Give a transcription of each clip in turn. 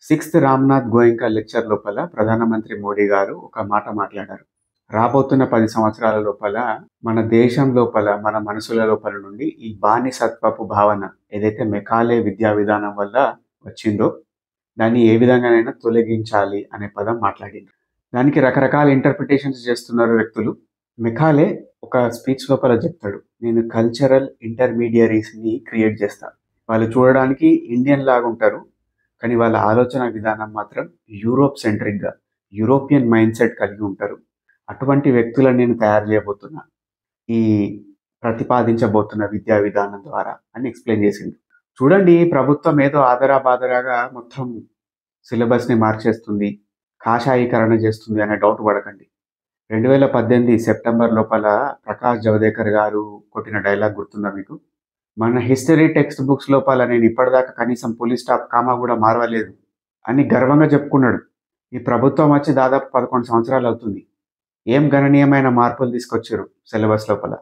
Sixth Ramnath Goenka lecture లోపల ప్రధానమంత్రి మోడీ గారు ఒక మాట మాట్లాడారు. రాబోతున్న 10 సంవత్సరాల లోపల మన దేశం లోపల, మన మనసుల లోపల నుండి ఈ బానిసత్వపు భావన ఏదైతే మెకాలే విద్యా విధానం వల్ల వచ్చిందో, దాన్ని ఏ విధంగానైనా తొలగించాలి అనే పదం మాట్లాడింది. దానికి రకరకాల ఇంటర్ప్రిటేషన్స్ చేస్తున్నారు వ్యక్తులు. మెకాలే ఒక స్పీచ్ లోపల చెప్తాడు, నేను కల్చరల్ ఇంటర్మీడియరీస్‌ని క్రియేట్ చేస్తా. వాళ్ళు చూడడానికి ఇండియన్ లాగా ఉంటారు. కానీ వాళ్ళ ఆలోచన విధానం మాత్రం యూరోప్ సెంట్రిక్‌గా, యూరోపియన్ మైండ్‌సెట్ కలిగి ఉంటారు. అటువంటి వ్యక్తులను నేను తయారు చేయబోతున్నా, ఈ ప్రతిపాదించబోతున్న విద్యా విధానం ద్వారా అని ఎక్స్‌ప్లెయిన్ చేసిండు. చూడండి, ప్రభుత్వం ఏదో ఆదరాబాదరాగా మొత్తం సిలబస్‌ని మార్చేస్తుంది, కాషాయీకరణ చేస్తుంది అనే డౌట్ పడకండి. 2018 సెప్టెంబర్ లోపల ప్రకాష్ జవదేకర్ గారు కొట్టిన డైలాగ్ గుర్తుందా మీకు? మన హిస్టరీ టెక్స్ట్ బుక్స్ లోపల నేను ఇప్పటిదాకా కనీసం ఫుల్ స్టాప్, కామా కూడా మార్వలేదు అని గర్వంగా చెప్పుకున్నాడు. ఈ ప్రభుత్వం వచ్చి దాదాపు 11 సంవత్సరాలు అవుతుంది. ఏం గణనీయమైన మార్పులు తీసుకొచ్చారు సిలబస్ లోపల.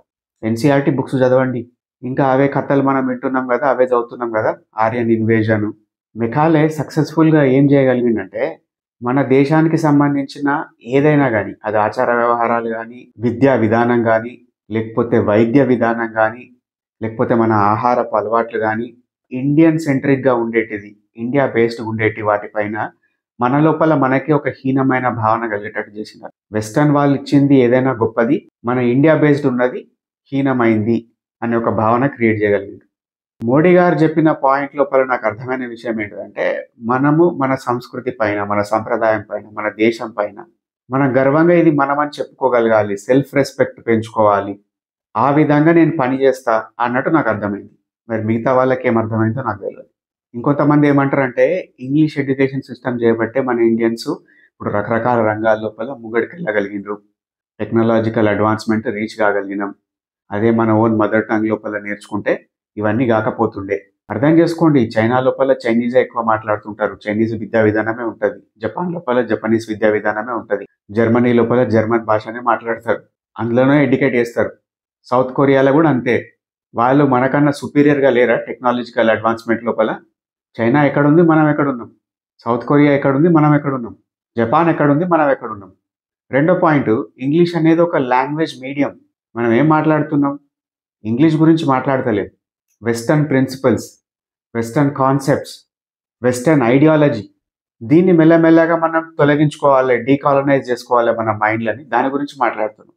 ఎన్సీఆర్టీ బుక్స్ చదవండి, ఇంకా అవే కథలు మనం వింటున్నాం కదా, అవే చదువుతున్నాం కదా. ఆర్యన్ ఇన్వేజన్. మెకాలే సక్సెస్ఫుల్గా ఏం చేయగలిగిందంటే, మన దేశానికి సంబంధించిన ఏదైనా కానీ, అది ఆచార వ్యవహారాలు కానీ, విద్యా విధానం కానీ, లేకపోతే వైద్య విధానం కానీ, లేకపోతే మన ఆహారపు అలవాట్లు కానీ, ఇండియన్ సెంట్రిక్గా ఉండేటిది, ఇండియా బేస్డ్ ఉండేటి వాటిపైన మన లోపల మనకి ఒక హీనమైన భావన కలిగేటట్టు చేసినారు. వెస్టర్న్ వాళ్ళు ఇచ్చింది ఏదైనా గొప్పది, మన ఇండియా బేస్డ్ ఉన్నది హీనమైంది అనే ఒక భావన క్రియేట్ చేయగలిగింది. మోడీ గారు చెప్పిన పాయింట్ లోపల నాకు అర్థమైన విషయం ఏంటంటే, మనము మన సంస్కృతి పైన, మన సంప్రదాయం పైన, మన దేశం పైన మనం గర్వంగా ఇది మనమని చెప్పుకోగలగాలి, సెల్ఫ్ రెస్పెక్ట్ పెంచుకోవాలి. ఆ విధంగా నేను పని చేస్తా అన్నట్టు నాకు అర్థమైంది. మరి మిగతా వాళ్ళకి ఏం అర్థమైందో నాకు తెలియదు. ఇంకొంతమంది ఏమంటారంటే, ఇంగ్లీష్ ఎడ్యుకేషన్ సిస్టమ్ చేయబట్టే మన ఇండియన్స్ ఇప్పుడు రకరకాల రంగాల లోపల ముంగడికి వెళ్ళగలిగినారు, టెక్నాలజికల్ అడ్వాన్స్మెంట్ రీచ్ కాగలిగినాం. అదే మన ఓన్ మదర్ టంగ్ లోపల నేర్చుకుంటే ఇవన్నీ కాకపోతుండే. అర్థం చేసుకోండి, చైనా లోపల చైనీసే ఎక్కువ మాట్లాడుతుంటారు, చైనీస్ విద్యా విధానమే ఉంటుంది. జపాన్ లోపల జపనీస్ విద్యా విధానమే ఉంటుంది. జర్మనీ లోపల జర్మన్ భాషనే మాట్లాడతారు, అందులోనే ఎడ్యుకేట్ చేస్తారు. సౌత్ కొరియాలో కూడా అంతే. వాళ్ళు మనకన్నా సుపీరియర్గా లేరా టెక్నాలజికల్ అడ్వాన్స్మెంట్ లోపల? చైనా ఎక్కడుంది, మనం ఎక్కడున్నాం? సౌత్ కొరియా ఎక్కడుంది, మనం ఎక్కడున్నాం? జపాన్ ఎక్కడుంది, మనం ఎక్కడున్నాం? రెండో పాయింట్, ఇంగ్లీష్ అనేది ఒక లాంగ్వేజ్ మీడియం. మనం ఏం మాట్లాడుతున్నాం? ఇంగ్లీష్ గురించి మాట్లాడతలేదు. Western principles, western concepts, western ideology, దీన్ని మెల్లమెల్లగా మనం తొలగించుకోవాలి, డీకాలనైజ్ చేసుకోవాలి మన మైండ్లని, దాని గురించి మాట్లాడుతున్నాం.